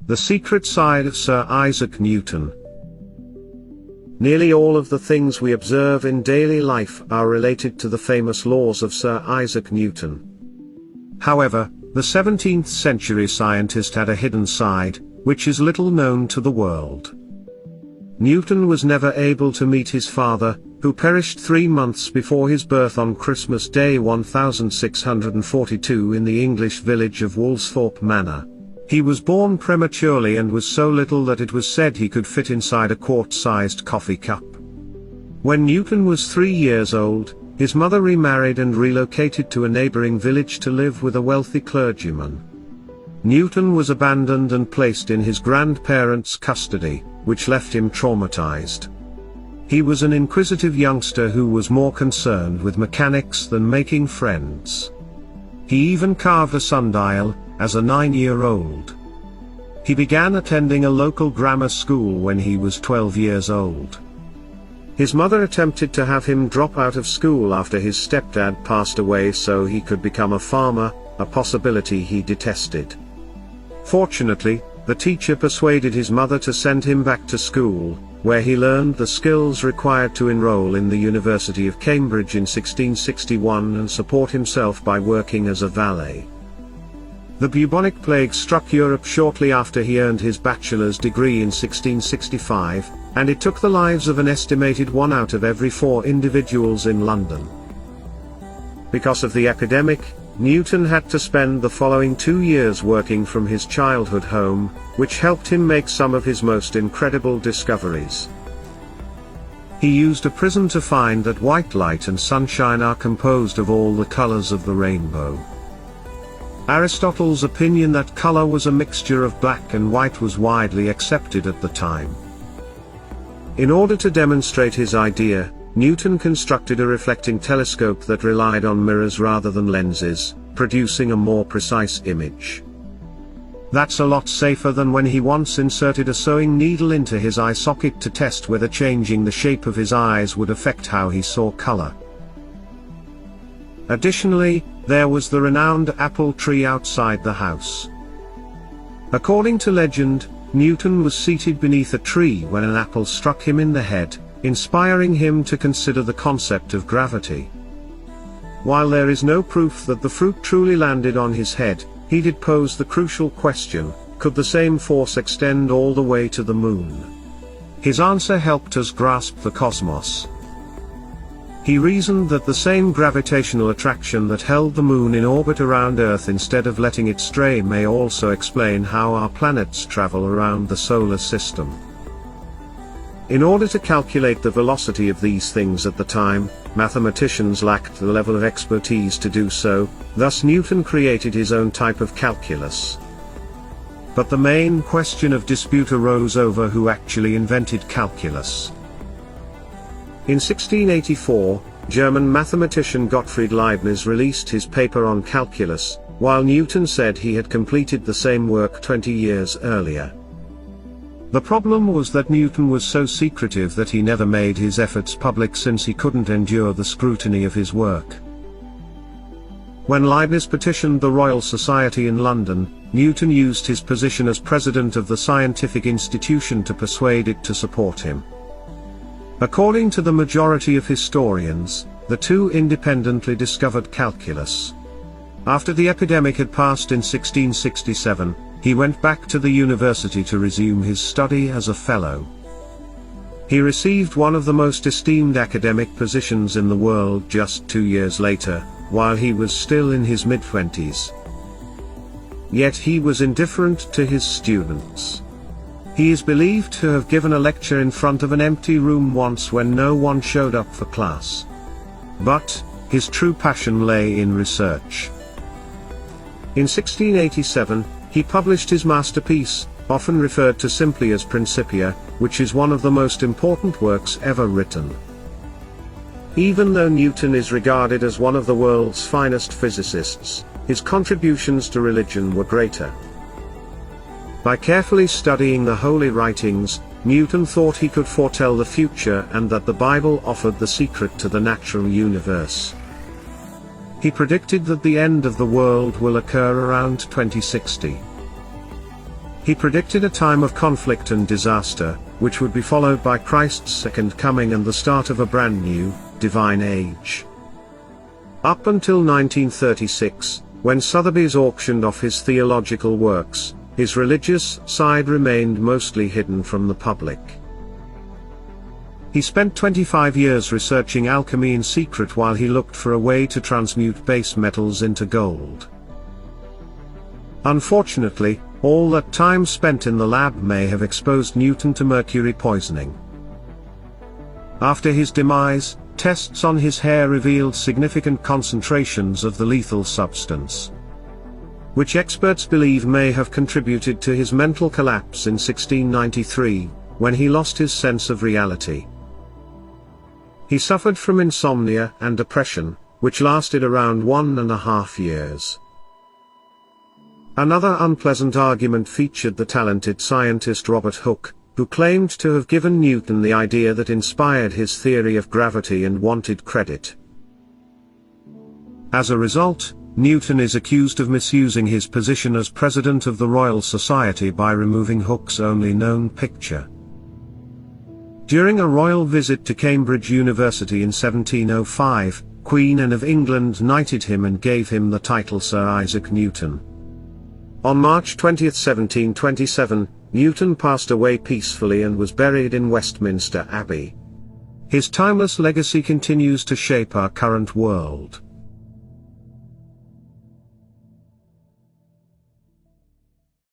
The Secret Side of Sir Isaac Newton. Nearly all of the things we observe in daily life are related to the famous laws of Sir Isaac Newton. However, the 17th century scientist had a hidden side, which is little known to the world. Newton was never able to meet his father, who perished 3 months before his birth on Christmas Day 1642 in the English village of Woolsthorpe Manor. He was born prematurely and was so little that it was said he could fit inside a quart-sized coffee cup. When Newton was 3 years old, his mother remarried and relocated to a neighboring village to live with a wealthy clergyman. Newton was abandoned and placed in his grandparents' custody, which left him traumatized. He was an inquisitive youngster who was more concerned with mechanics than making friends. He even carved a sundial, as a 9-year-old. He began attending a local grammar school when he was 12 years old. His mother attempted to have him drop out of school after his stepdad passed away so he could become a farmer, a possibility he detested. Fortunately, the teacher persuaded his mother to send him back to school, where he learned the skills required to enroll in the University of Cambridge in 1661 and support himself by working as a valet. The bubonic plague struck Europe shortly after he earned his bachelor's degree in 1665, and it took the lives of an estimated 1 out of every 4 individuals in London. Because of the epidemic, Newton had to spend the following 2 years working from his childhood home, which helped him make some of his most incredible discoveries. He used a prism to find that white light and sunshine are composed of all the colors of the rainbow. Aristotle's opinion that color was a mixture of black and white was widely accepted at the time. In order to demonstrate his idea, Newton constructed a reflecting telescope that relied on mirrors rather than lenses, producing a more precise image. That's a lot safer than when he once inserted a sewing needle into his eye socket to test whether changing the shape of his eyes would affect how he saw color. Additionally, there was the renowned apple tree outside the house. According to legend, Newton was seated beneath a tree when an apple struck him in the head, inspiring him to consider the concept of gravity. While there is no proof that the fruit truly landed on his head, he did pose the crucial question, could the same force extend all the way to the moon? His answer helped us grasp the cosmos. He reasoned that the same gravitational attraction that held the moon in orbit around Earth instead of letting it stray may also explain how our planets travel around the solar system. In order to calculate the velocity of these things at the time, mathematicians lacked the level of expertise to do so, thus Newton created his own type of calculus. But the main question of dispute arose over who actually invented calculus. In 1684, German mathematician Gottfried Leibniz released his paper on calculus, while Newton said he had completed the same work 20 years earlier. The problem was that Newton was so secretive that he never made his efforts public since he couldn't endure the scrutiny of his work. When Leibniz petitioned the Royal Society in London, Newton used his position as president of the scientific institution to persuade it to support him. According to the majority of historians, the two independently discovered calculus. After the epidemic had passed in 1667, he went back to the university to resume his study as a fellow. He received one of the most esteemed academic positions in the world just 2 years later, while he was still in his mid-20s. Yet he was indifferent to his students. He is believed to have given a lecture in front of an empty room once when no one showed up for class. But his true passion lay in research. In 1687, he published his masterpiece, often referred to simply as Principia, which is one of the most important works ever written. Even though Newton is regarded as one of the world's finest physicists, his contributions to religion were greater. By carefully studying the holy writings, Newton thought he could foretell the future and that the Bible offered the secret to the natural universe. He predicted that the end of the world will occur around 2060. He predicted a time of conflict and disaster, which would be followed by Christ's second coming and the start of a brand new, divine age. Up until 1936, when Sotheby's auctioned off his theological works, his religious side remained mostly hidden from the public. He spent 25 years researching alchemy in secret while he looked for a way to transmute base metals into gold. Unfortunately, all that time spent in the lab may have exposed Newton to mercury poisoning. After his demise, tests on his hair revealed significant concentrations of the lethal substance, which experts believe may have contributed to his mental collapse in 1693, when he lost his sense of reality. He suffered from insomnia and depression, which lasted around 1.5 years. Another unpleasant argument featured the talented scientist Robert Hooke, who claimed to have given Newton the idea that inspired his theory of gravity and wanted credit. As a result, Newton is accused of misusing his position as president of the Royal Society by removing Hooke's only known picture. During a royal visit to Cambridge University in 1705, Queen Anne of England knighted him and gave him the title Sir Isaac Newton. On March 20, 1727, Newton passed away peacefully and was buried in Westminster Abbey. His timeless legacy continues to shape our current world.